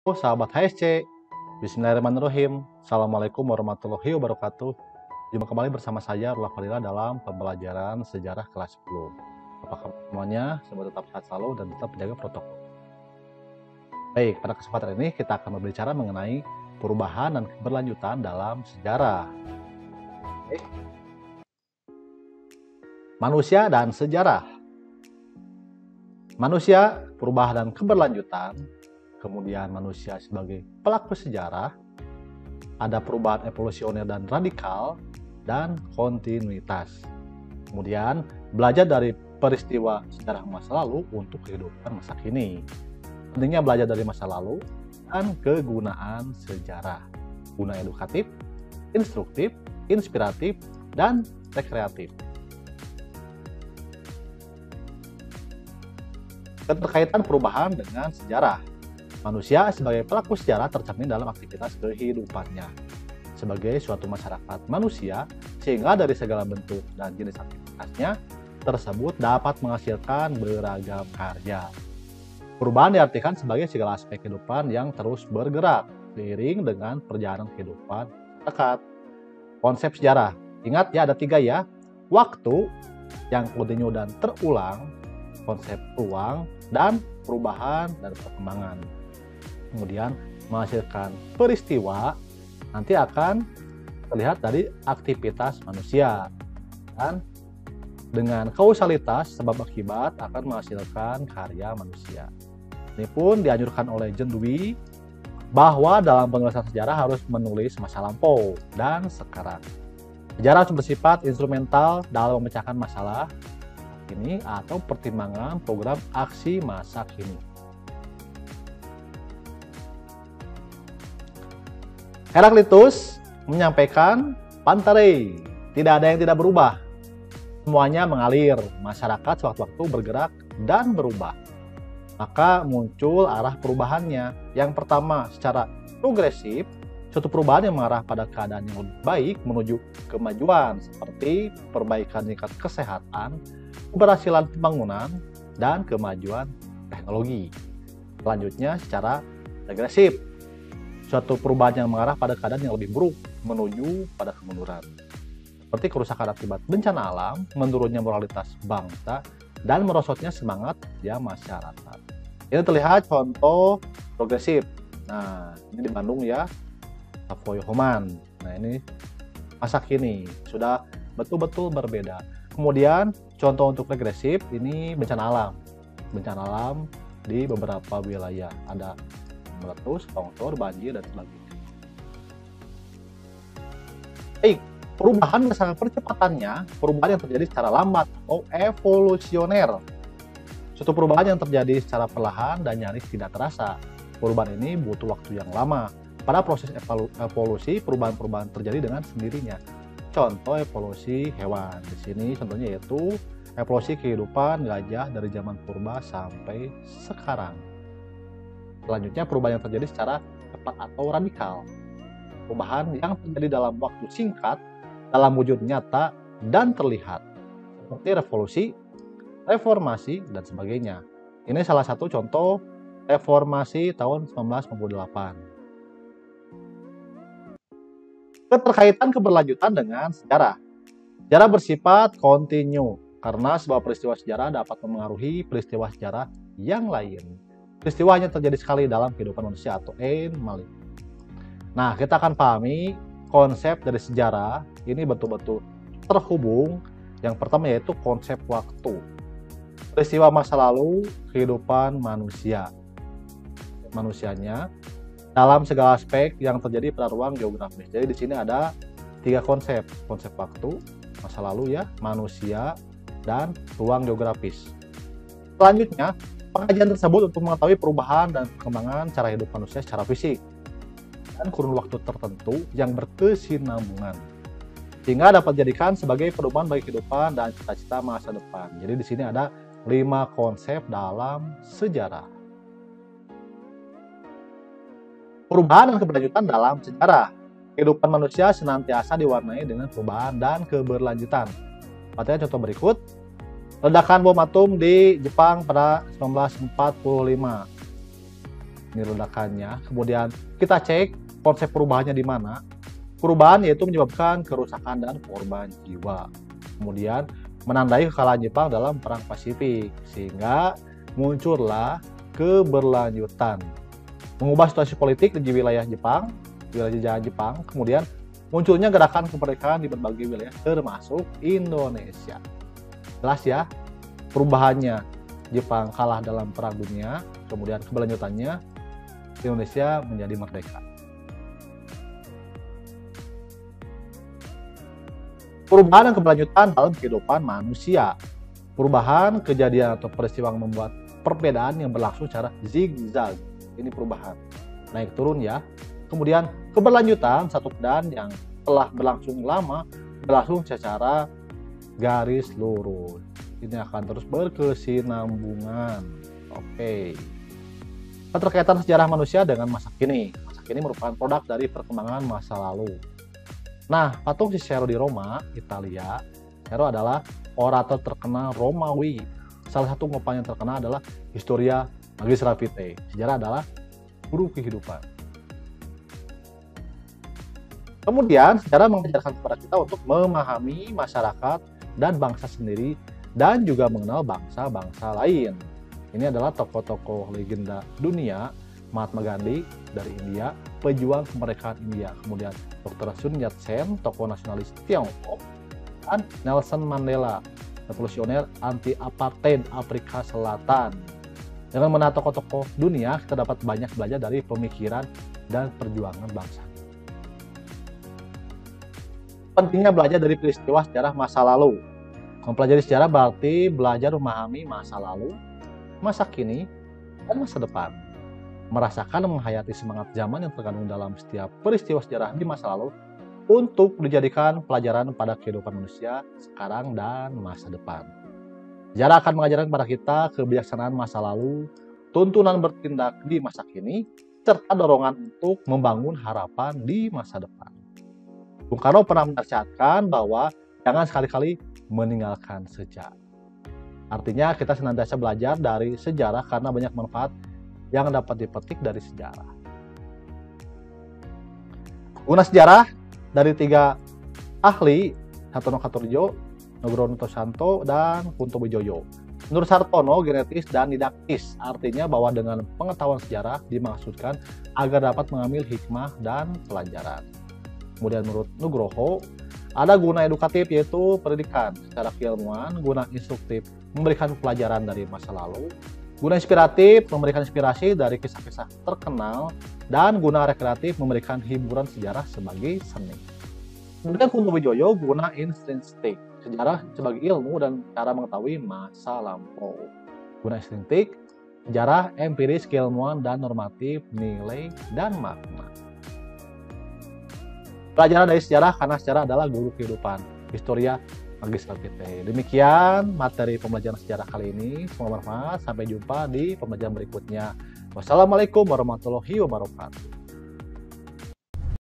Halo sahabat HSC, Bismillahirrahmanirrahim. Assalamualaikum warahmatullahi wabarakatuh. Jumpa kembali bersama saya Rula Fadila dalam pembelajaran sejarah kelas 10. Apa kabar semuanya? Semoga tetap sehat selalu dan tetap menjaga protokol. Baik, pada kesempatan ini kita akan berbicara mengenai perubahan dan keberlanjutan dalam sejarah. Manusia dan sejarah. Manusia, perubahan dan keberlanjutan. Kemudian manusia sebagai pelaku sejarah, ada perubahan evolusioner dan radikal, dan kontinuitas. Kemudian belajar dari peristiwa sejarah masa lalu untuk kehidupan masa kini. Pentingnya belajar dari masa lalu dan kegunaan sejarah. Guna edukatif, instruktif, inspiratif, dan rekreatif. Keterkaitan perubahan dengan sejarah. Manusia sebagai pelaku sejarah tercermin dalam aktivitas kehidupannya. Sebagai suatu masyarakat manusia, sehingga dari segala bentuk dan jenis aktivitasnya tersebut dapat menghasilkan beragam karya. Perubahan diartikan sebagai segala aspek kehidupan yang terus bergerak seiring dengan perjalanan kehidupan masyarakat. Konsep sejarah, ingat ya ada 3 ya, waktu yang kontinu dan terulang, konsep ruang, dan perubahan dan perkembangan. Kemudian menghasilkan peristiwa nanti akan terlihat dari aktivitas manusia, dan dengan kausalitas sebab akibat akan menghasilkan karya manusia. Ini pun dianjurkan oleh John Dewey bahwa dalam penulisan sejarah harus menulis masa lampau dan sekarang. Sejarah bersifat instrumental dalam memecahkan masalah ini atau pertimbangan program aksi masa kini. Heraklitus menyampaikan Pantare, tidak ada yang tidak berubah. Semuanya mengalir, masyarakat sewaktu-waktu bergerak dan berubah. Maka muncul arah perubahannya. Yang pertama, secara progresif, suatu perubahan yang mengarah pada keadaan yang lebih baik menuju kemajuan seperti perbaikan tingkat kesehatan, keberhasilan pembangunan, dan kemajuan teknologi. Selanjutnya, secara regresif, suatu perubahan yang mengarah pada keadaan yang lebih buruk menuju pada kemunduran. Seperti kerusakan akibat bencana alam, menurunnya moralitas bangsa, dan merosotnya semangat ya masyarakat. Ini terlihat contoh progresif. Nah, ini di Bandung ya, Savoy Homan. Nah, ini masa kini sudah betul-betul berbeda. Kemudian contoh untuk regresif ini bencana alam. Bencana alam di beberapa wilayah ada meletus, longsor, banjir, dan sebagainya. Baik, perubahan berdasarkan percepatannya, perubahan yang terjadi secara lambat atau evolusioner. Suatu perubahan yang terjadi secara perlahan dan nyaris tidak terasa. Perubahan ini butuh waktu yang lama. Pada proses evolusi, perubahan-perubahan terjadi dengan sendirinya. Contoh evolusi hewan. Di sini contohnya yaitu evolusi kehidupan gajah dari zaman purba sampai sekarang. Selanjutnya, perubahan yang terjadi secara cepat atau radikal. Perubahan yang terjadi dalam waktu singkat, dalam wujud nyata dan terlihat. Seperti revolusi, reformasi, dan sebagainya. Ini salah satu contoh reformasi tahun 1998. Keterkaitan keberlanjutan dengan sejarah. Sejarah bersifat kontinu, karena sebuah peristiwa sejarah dapat memengaruhi peristiwa sejarah yang lain. Peristiwa hanya terjadi sekali dalam kehidupan manusia atau einmalig. Nah, kita akan pahami konsep dari sejarah ini betul-betul terhubung. Yang pertama yaitu konsep waktu. Peristiwa masa lalu, kehidupan manusianya dalam segala aspek yang terjadi pada ruang geografis. Jadi di sini ada 3 konsep. Konsep waktu, masa lalu ya, manusia, dan ruang geografis. Selanjutnya, pengajian tersebut untuk mengetahui perubahan dan perkembangan cara hidup manusia secara fisik dan kurun waktu tertentu yang berkesinambungan, sehingga dapat dijadikan sebagai pedoman bagi kehidupan dan cita-cita masa depan. Jadi di sini ada 5 konsep dalam sejarah. Perubahan dan keberlanjutan dalam sejarah. Kehidupan manusia senantiasa diwarnai dengan perubahan dan keberlanjutan. Artinya contoh berikut. Ledakan bom atom di Jepang pada 1945. ini ledakannya. Kemudian kita cek konsep perubahannya di mana. Perubahan yaitu menyebabkan kerusakan dan korban jiwa. Kemudian menandai kekalahan Jepang dalam Perang Pasifik, sehingga muncullah keberlanjutan. Mengubah situasi politik di wilayah Jepang, wilayah jajahan Jepang, kemudian munculnya gerakan kemerdekaan di berbagai wilayah termasuk Indonesia. Jelas ya, perubahannya Jepang kalah dalam Perang Dunia, kemudian keberlanjutannya Indonesia menjadi merdeka. Perubahan dan keberlanjutan dalam kehidupan manusia. Perubahan, kejadian atau peristiwa yang membuat perbedaan yang berlangsung secara zigzag. Ini perubahan. Naik turun ya. Kemudian keberlanjutan, satu keadaan yang telah berlangsung lama, berlangsung secara garis lurus. Ini akan terus berkesinambungan. Oke. Keterkaitan sejarah manusia dengan masa kini. Masa kini merupakan produk dari perkembangan masa lalu. Nah, patung Cicero di Roma, Italia. Cicero adalah orator terkenal Romawi. Salah satu ungkapan yang terkenal adalah Historia Magistra Vitae. Sejarah adalah guru kehidupan. Kemudian, sejarah mengajarkan kepada kita untuk memahami masyarakat dan bangsa sendiri dan juga mengenal bangsa-bangsa lain. Ini adalah tokoh-tokoh legenda dunia, Mahatma Gandhi dari India, pejuang kemerdekaan India, kemudian Dr. Sun Yat-sen, tokoh nasionalis Tiongkok, dan Nelson Mandela, revolusioner anti-apartheid Afrika Selatan. Dengan mengenal tokoh-tokoh dunia, kita dapat banyak belajar dari pemikiran dan perjuangan bangsa. Pentingnya belajar dari peristiwa sejarah masa lalu. Mempelajari sejarah berarti belajar memahami masa lalu, masa kini, dan masa depan. Merasakan dan menghayati semangat zaman yang terkandung dalam setiap peristiwa sejarah di masa lalu untuk dijadikan pelajaran pada kehidupan manusia sekarang dan masa depan. Sejarah akan mengajarkan kepada kita kebijaksanaan masa lalu, tuntunan bertindak di masa kini, serta dorongan untuk membangun harapan di masa depan. Bung Karno pernah menasihatkan bahwa jangan sekali-kali meninggalkan sejarah. Artinya kita senantiasa belajar dari sejarah karena banyak manfaat yang dapat dipetik dari sejarah. Guna sejarah dari 3 ahli, Hartono Katurjo, Nugroho Nursanto, dan Kunto Wijoyo. Menurut Hartono, genetis dan didaktis, artinya bahwa dengan pengetahuan sejarah dimaksudkan agar dapat mengambil hikmah dan pelajaran. Kemudian menurut Nugroho, ada guna edukatif yaitu pendidikan secara keilmuan, guna instruktif memberikan pelajaran dari masa lalu, guna inspiratif memberikan inspirasi dari kisah-kisah terkenal, dan guna rekreatif memberikan hiburan sejarah sebagai seni. Kemudian Kunto Wijoyo guna intrinsik, sejarah sebagai ilmu dan cara mengetahui masa lampau. Guna intrinsik, sejarah empiris, keilmuan, dan normatif, nilai, dan makna. Pelajaran dari sejarah karena sejarah adalah guru kehidupan. Historia Magistra Vitae. Demikian materi pembelajaran sejarah kali ini. Semoga bermanfaat. Sampai jumpa di pembelajaran berikutnya. Wassalamualaikum warahmatullahi wabarakatuh.